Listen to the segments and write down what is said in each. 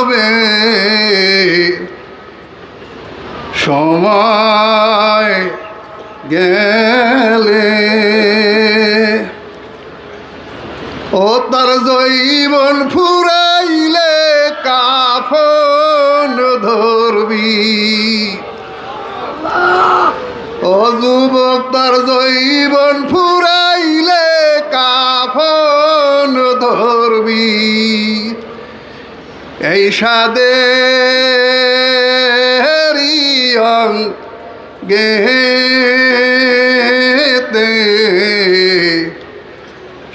হবে সময় গেলে। ও তার জৈবন ফুরাইলে কাফন ধরবি। ও যুবক তার জৈবন ফুরাইলে কাফন ধরবি। এই সাদেরই অঙ্গেতে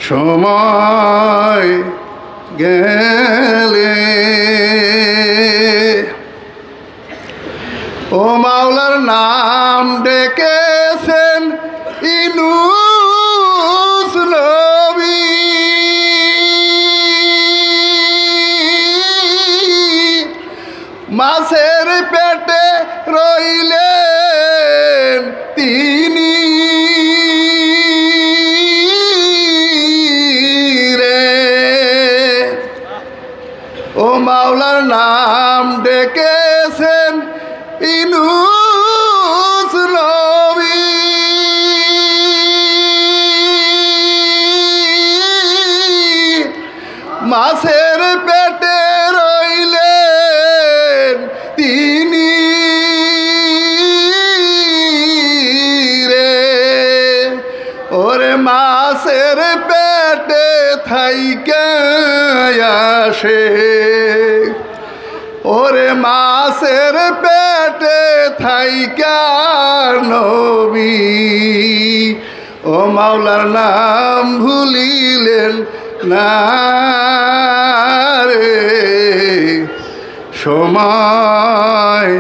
সময় গেলে। ও মাওলার নাম ডেকেছেন ইনুস নবী। মাছের পেটে রইলেন তিনি রে। ও মাওলার নাম ডেকেছেন ইনুস নবী। মাছের পেটে রইলেন তিনি রে। ওরে মাছের পেটে থাইকা আসে। ওরে মাছের পেটে থাইকা নবী। ও মাওলার নাম ভুলিলেন না রে সময়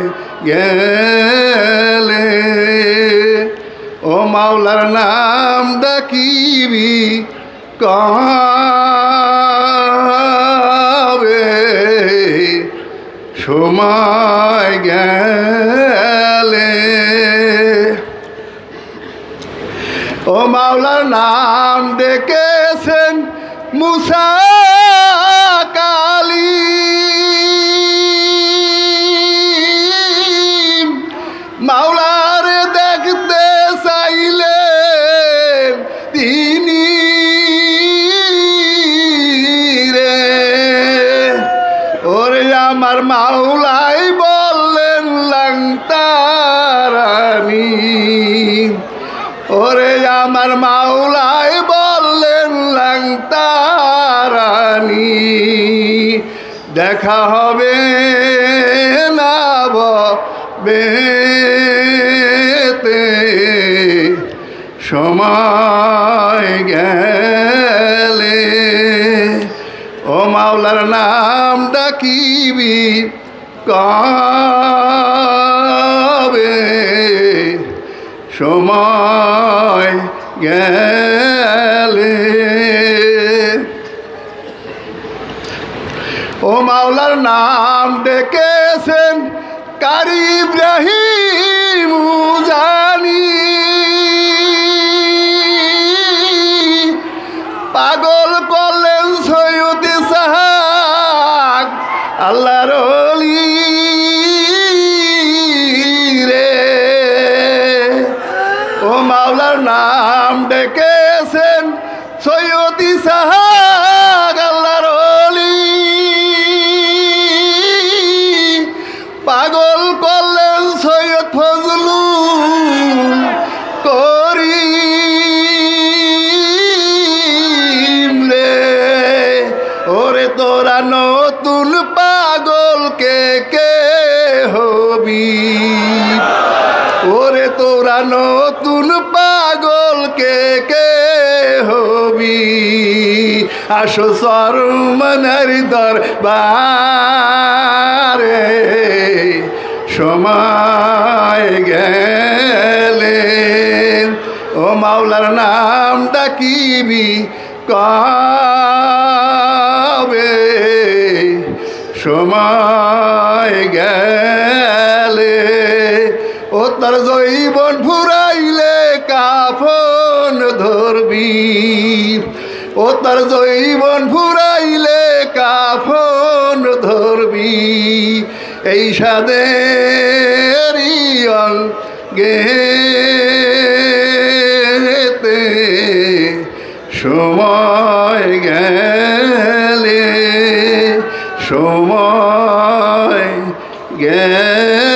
গেলে। ও মাওলার নাম ডাকিবি কবে সময় গেলে। ও মাওলার নাম ডেকেছেন মুসা কালীম। মাওলার দেখতে চাইলেন তিনি রে। ওরে আমার মাওলাই বললেন লাংতারানি। ওরে আমার মাওলাই বললেন লাংতারানি। দেখা হবে না বেতে সময় গেলে। ও মাওলার নাম ডাকিবি কবে সময় গেলে। ও মাওলার নাম ডেকেছেন কারি ইব্রাহিম জানি। পাগল করলেন সৈয়দ ইসহাক আল্লাহর ওলি রে। ও মাওলার নাম ডেকেছেন সৈয়দ ইসহাক আল্লাহর ওলি। পাগল করলেন সৈয়দ ফজলুল করিম রে। ওরে তোরা নতুন পাগল কে কে হবি। ওরে তোরা নতুন পাগল কে কে হবি। আসো সরমনের দরবারে সময় গেলে। ও মাওলার নাম ডাকিবি কবে সময় গেলে। ও তার জৈবন ফুরাইলে কাফন ধরবি। ও তার জৈবন ফুরাইলে কাফন ধরবি। ধরবি এই সাদেরই অঙ্গেতে সময় গেলে সময় গেলে